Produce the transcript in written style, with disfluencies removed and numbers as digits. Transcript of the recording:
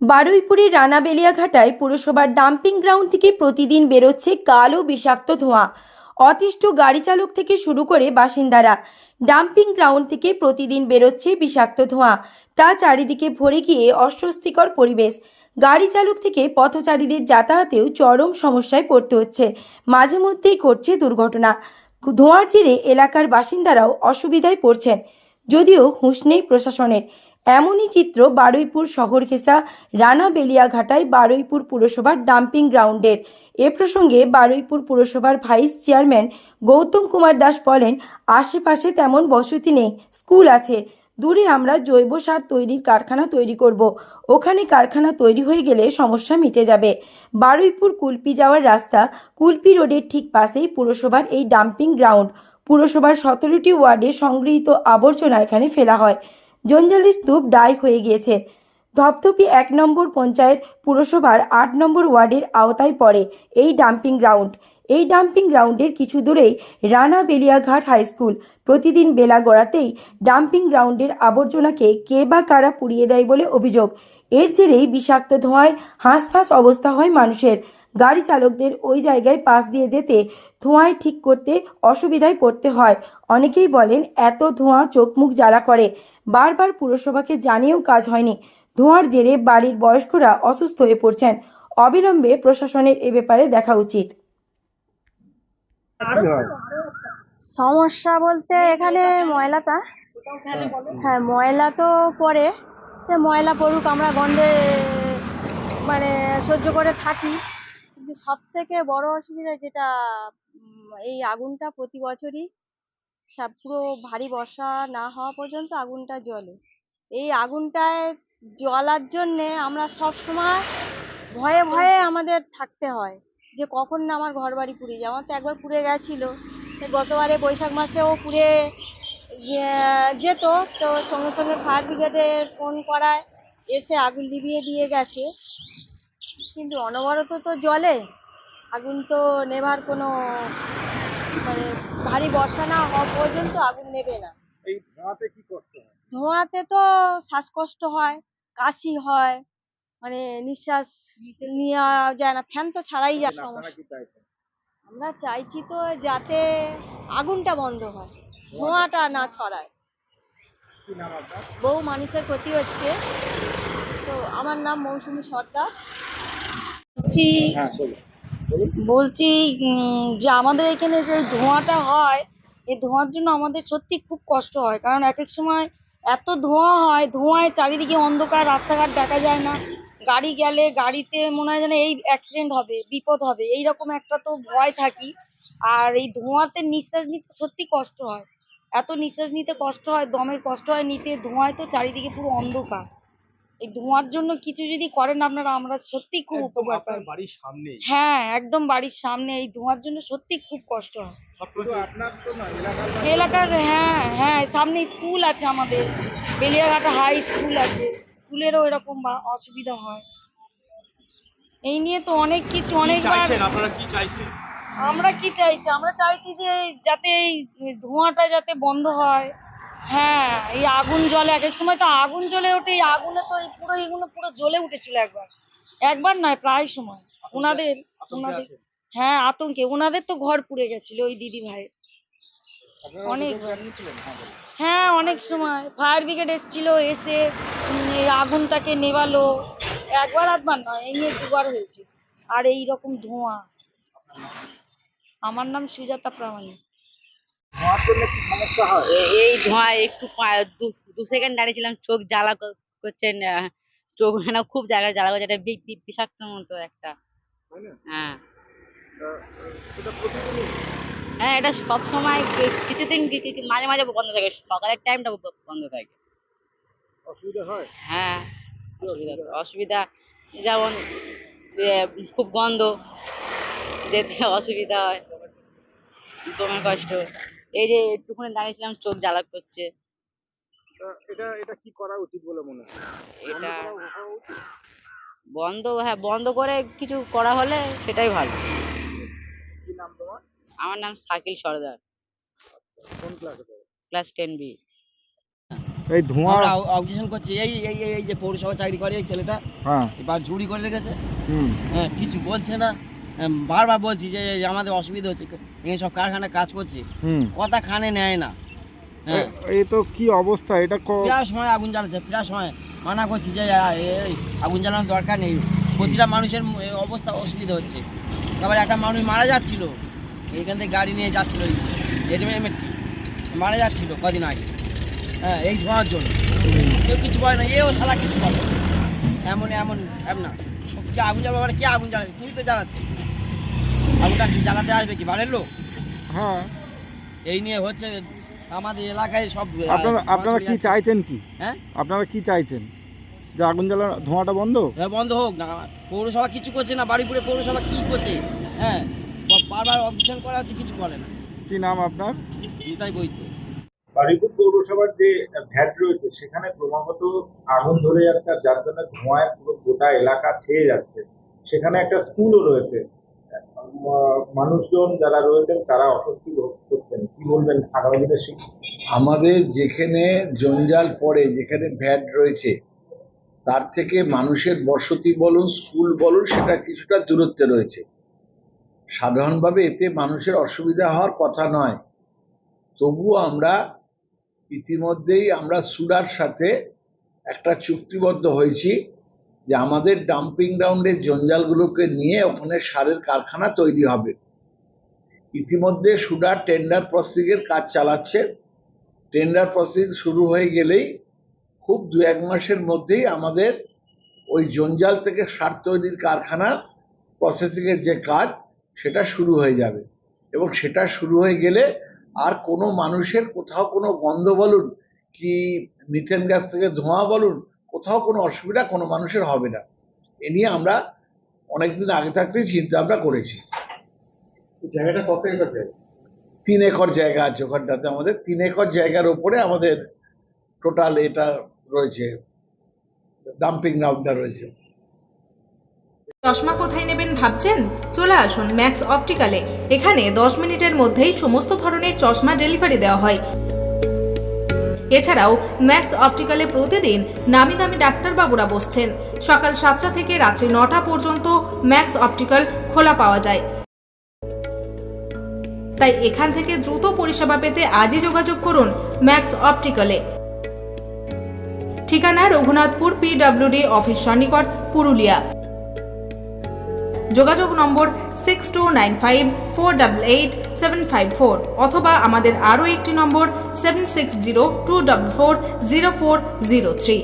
বারুইপুরের রানাবেলিয়াঘাটায় পুরসভার dumping ground থেকে প্রতিদিন বেরোচ্ছে কালো বিষাক্ত ধোঁয়া। অতিষ্ঠ গাড়ি চালক থেকে শুরু করে বাসিন্দারা ডাম্পিং গ্রাউন্ড থেকে প্রতিদিন বেরোচ্ছে বিষাক্ত ধোঁয়া। তা চারিদিকে ভরে গিয়ে অস্বস্তিকর পরিবেশ। গাড়ি চালক থেকে পথচারীদের যাতায়াতেও চরম সমস্যায় পড়তে হচ্ছে। মাঝে মধ্যেই ঘটছে দুর্ঘটনা। ধোঁয়ার জেরে এলাকার বাসিন্দারাও অসুবিধায় পড়ছেন, যদিও হুঁশ নেই প্রশাসনের। এমনই চিত্র বারুইপুর শহর ঘেঁষা রানাবেলিয়াঘাটায় বারুইপুর পুরসভার ডাম্পিং গ্রাউন্ডের। এ প্রসঙ্গে বারুইপুর পুরসভার ভাইস চেয়ারম্যান গৌতম কুমার দাস বলেন, আশেপাশে তেমন বসতি নেই, স্কুল আছে। দূরে আমরা জৈব সার তৈরির কারখানা তৈরি করব। ওখানে কারখানা তৈরি হয়ে গেলে সমস্যা মিটে যাবে। বারুইপুর কুলপি যাওয়ার রাস্তা, কুলপি রোডের ঠিক পাশেই পুরসভার এই ডাম্পিং গ্রাউন্ড। পুরসভার 17টি ওয়ার্ডে সংগৃহীত আবর্জনা এখানে ফেলা হয়। জঞ্জালি স্তূপ দায় হয়ে গিয়েছে। ধপধপি 1 নম্বর পঞ্চায়েত পুরসভার 8 নম্বর ওয়ার্ডের আওতায় পড়ে এই ডাম্পিং গ্রাউন্ড। এই ডাম্পিং গ্রাউন্ডের কিছু দূরেই রানাবেলিয়াঘাট হাই স্কুল। প্রতিদিন বেলা গড়াতেই ডাম্পিং গ্রাউন্ডের আবর্জনাকে কে বা কারা পুড়িয়ে দেয় বলে অভিযোগ। এর জেরেই বিষাক্ত ধোঁয়ায় হাঁসফাঁস অবস্থা হয় মানুষের। গাড়ি চালকদের ওই জায়গায় পাশ দিয়ে যেতে ধোঁয়ায় ঠিক করতে অসুবিধায় পড়তে হয়। অনেকেই বলেন, এত ধোঁয়া চোখ মুখ জ্বালা করে। বারবার পুরসভাকে জানিয়েও কাজ হয়নি। ধোঁয়ার জেরে বাড়ির বয়স্করা অসুস্থ হয়ে পড়ছেন। অবিলম্বে প্রশাসনের এ ব্যাপারে দেখা উচিত। সমস্যা বলতে এখানে ময়লাটা, হ্যাঁ ময়লা তো পড়ে, সে ময়লা পড়ুক, আমরা গন্ধে মানে সহ্য করে থাকি। কিন্তু সব থেকে বড় অসুবিধা যেটা, এই আগুনটা প্রতি বছরই পুরো ভারী বর্ষা না হওয়া পর্যন্ত আগুনটা জ্বলে। এই আগুনটায় জ্বলার জন্যে আমরা সব সময় ভয়ে ভয়ে আমাদের থাকতে হয় যে কখন না আমার ঘর বাড়ি পুড়ে যায়। আমার তো একবার পুড়ে গেছিল, গতবারে বৈশাখ মাসেও পুড়ে যেত, তো সঙ্গে সঙ্গে ফায়ার ব্রিগেডে ফোন করায় এসে আগুন নিভিয়ে দিয়ে গেছে। কিন্তু অনবরত তো জ্বলে আগুন, তো নেভার কোনো মানে ভারী বর্ষা না হওয়া পর্যন্ত আগুন নেবে না। এই ধোঁয়াতে কি কষ্ট হয়? ধোঁয়াতে তো শ্বাসকষ্ট হয়, কাশি হয়, মানে নিঃশ্বাস নেওয়া যায় না, ফ্যান তো ছাড়াই যায়। আপনারা কি চাইছেন? আমরা চাইছি তো যাতে আগুনটা বন্ধ হয়, ধোঁয়াটা না ছড়ায়। কি নাম আপনার? বহু মানুষের ক্ষতি হচ্ছে। তো আমার নাম মৌসুমী সর্দার। বলছি হ্যাঁ বলুন। বলুন। বলছি যে আমাদের এখানে যে ধোঁয়াটা হয়, এই ধোঁয়ার জন্য আমাদের সত্যি খুব কষ্ট হয়। কারণ এক এক সময় এত ধোঁয়া হয়, ধোঁয়ায় চারিদিকে অন্ধকার, রাস্তাঘাট দেখা যায় না। গাড়ি গেলে গাড়িতে মনে হয় যেন এই অ্যাক্সিডেন্ট হবে, বিপদ হবে, এইরকম একটা তো ভয় থাকি। আর এই ধোঁয়াতে নিঃশ্বাস নিতে সত্যি কষ্ট হয়। এত নিঃশ্বাস নিতে কষ্ট হয়, দমের কষ্ট হয় নিতে। ধোঁয়ায় তো চারিদিকে পুরো অন্ধকার। এই ধোঁয়ার জন্য কিছু যদি করেন আপনারা, আমরা সত্যি খুব একদম উপকার আপনার পাই। বাড়ির সামনেই। হ্যাঁ, একদম বাড়ির সামনে। এই ধোঁয়ার জন্য সত্যি খুব কষ্ট হয় শুধু আপনার তো না, এলাকার এলাকার। হ্যাঁ হ্যাঁ, সামনে স্কুল আছে আমাদের, বেলিয়াঘাটা হাই স্কুল আছে, স্কুলেরও এরকম অসুবিধা হয়। এই নিয়ে তো অনেক কিছু, অনেকবার। আপনারা কি চাইছেন? আমরা কি চাইছি, আমরা চাইছি যে যাতে এই ধোঁয়াটা যাতে বন্ধ হয়। হ্যাঁ, এই আগুন জ্বলে, এক এক সময় তো আগুন জ্বলে ওঠে। এই আগুনে তো এই পুরো এগুলো পুরো জ্বলে উঠেছিল একবার, একবার নয় প্রায় সময়। ওনাদের ওনাদের হ্যাঁ, আতঙ্কে ওনাদের তো ঘর পুড়ে গেছিল ওই দিদি ভাইয়ের। আপনারা অনেক, অভিযোগ জানিয়েছিলেন? হ্যাঁ বলুন। হ্যাঁ অনেক সময় ফায়ার ব্রিগেড এসেছিল, এসে এই আগুনটাকে নেভালো। একবার আধবার নয়, এই নিয়ে দুবার হয়েছে। আর এই রকম ধোঁয়া। আমার নাম সুজাতা প্রামাণিক। ধোঁয়ার জন্য কি সমস্যা হয়? এই ধোঁয়ায় একটু দু সেকেন্ড দাঁড়িয়েছিলাম, চোখ জ্বালা করছে। চোখ মানে খুব জায়গায় জ্বালা করছে, এটা বিষাক্ত মতো একটা। তাই না? হ্যাঁ এটা প্রতিদিনই হ্যাঁ, এটা সবসময় কিছুদিন মাঝে মাঝে বন্ধ থাকে, সকালের টাইমটা বন্ধ থাকে। অসুবিধা হয়? হ্যাঁ, কি অসুবিধা অসুবিধা হয়? অসুবিধা যেমন এ, খুব গন্ধ, যেতে অসুবিধা হয়, দমে কষ্ট। এই যে একটুখানি দাঁড়িয়েছিলাম, চোখ জ্বালা করছে। এটা এটা কি করা উচিত বলে মনে হয়? বন্ধ এটা হওয়া উচিত? হ্যাঁ, বন্ধ করে কিছু করা হলে সেটাই ভালো। কি নাম তোমার? আমার নাম শাকিল সর্দার, কোন ক্লাসে পড়ো? Class 10B। এই ধোঁয়া আমরা অবজেকশন করছি। এই এই এই যে পৌরসভা চাকরি করে এই ছেলেটা হ্যাঁ এবার ঝুড়ি করে রেখেছে, হুম হ্যাঁ কিছু বলছে না। বারবার বলছি যে আমাদের অসুবিধা হচ্ছে, এই সব কারখানা কাজ করছে, হুম কথা কানে নেয় না। হ্যাঁ এই তো কি অবস্থা এটা প্রায় সময় আগুন জ্বালাচ্ছে, প্রায় সময় মানা করছি যে এই আগুন জ্বালানোর দরকার নেই, প্রতিটা মানুষের অবস্থা অসুবিধা হচ্ছে। তারপরে একটা মানুষ মারা যাচ্ছিল, এইখান থেকে গাড়ি নিয়ে যাচ্ছিল এমএটি মারা যাচ্ছিল কদিন আগে, হ্যাঁ এই ধোঁয়ার জন্য। কেউ কিছু বলে না, এও শালা কিছু বলে না। এমন এমন না কি আগুন জ্বালাবে, কে আগুন জ্বালাচ্ছে? তুই তো জ্বালাচ্ছে, আগুনটা কি জ্বালাতে আসবে কি বাড়ির লোক? হ্যাঁ এই নিয়ে হচ্ছে আমাদের এলাকায় সব। আপনারা কি চাইছেন কি? হ্যাঁ আপনারা কি চাইছেন? যে আগুন জ্বালা ধোঁয়াটা বন্ধ বন্ধ হোক না। পৌরসভা কিছু করছে না, বাড়িপুরে পৌরসভা কি করছে? হ্যাঁ বারবার অবজেকশন করা হচ্ছে, কিছু বলে না। কি নাম আপনার? নিতাই বৈদ্য। বারুইপুর পৌরসভার যে ভ্যাট রয়েছে সেখানে ক্রমাগত আগুন ধরে যাচ্ছে, আর যার জন্য ধোঁয়ায় পুরো গোটা এলাকা ছেয়ে যাচ্ছে। সেখানে একটা স্কুলও রয়েছে, মানুষজন যারা রয়েছেন তারা অস্বস্তি ভোগ করছেন। কি বলবেন আগামী দিনে? আমাদের যেখানে জঞ্জাল পড়ে, যেখানে ভ্যাট রয়েছে, তার থেকে মানুষের বসতি বলুন, স্কুল বলুন, সেটা কিছুটা দূরত্বে রয়েছে। সাধারণভাবে এতে মানুষের অসুবিধা হওয়ার কথা নয়। তবুও আমরা ইতিমধ্যেই সুডার সাথে একটা চুক্তিবদ্ধ হয়েছি যে আমাদের ডাম্পিং গ্রাউন্ডের জঞ্জালগুলোকে নিয়ে ওখানে সারের কারখানা তৈরি হবে। ইতিমধ্যে সুডার টেন্ডার প্রসেসিংয়ের কাজ চালাচ্ছে। টেন্ডার প্রসেসিং শুরু হয়ে গেলেই খুব 2-1 মাসের মধ্যেই আমাদের ওই জঞ্জাল থেকে সার তৈরির কারখানার প্রসেসিংয়ের যে কাজ সেটা শুরু হয়ে যাবে, এবং সেটা শুরু হয়ে গেলে আর কোনো মানুষের কোথাও কোনো গন্ধ বলুন কি মিথেন গ্যাস থেকে ধোঁয়া বলুন, কোথাও কোনো অসুবিধা কোনো মানুষের হবে না। এ নিয়ে আমরা অনেকদিন আগে থাকতেই চিন্তা ভাবনা করেছি। জায়গাটা কত একর? 3 একর জায়গা আছে ওখানটাতে। আমাদের 3 একর জায়গার ওপরে আমাদের টোটাল এটা রয়েছে, ডাম্পিং গ্রাউন্ডটা রয়েছে। চশমা কোথায় নেবেন ভাবছেন? চলে আসুন ম্যাক্স অপটিক্যালে। এখানে 10 মিনিটের মধ্যেই সমস্ত ধরনের চশমা ডেলিভারি দেওয়া হয়। এছাড়াও ম্যাক্স অপটিক্যালে প্রতিদিন নামি দামি ডাক্তারবাবুরা বসছেন। সকাল 7টা থেকে রাত্রি 9টা পর্যন্ত ম্যাক্স অপটিক্যাল খোলা পাওয়া যায়। তাই এখান থেকে দ্রুত পরিষেবা পেতে আজই যোগাযোগ করুন ম্যাক্স অপটিক্যালে। ঠিকানা রঘুনাথপুর PWD অফিস সন্নিকট, পুরুলিয়া। যোগাযোগ নম্বর 6295488754 অথবা আমাদের আরও একটি নম্বর 7602440403।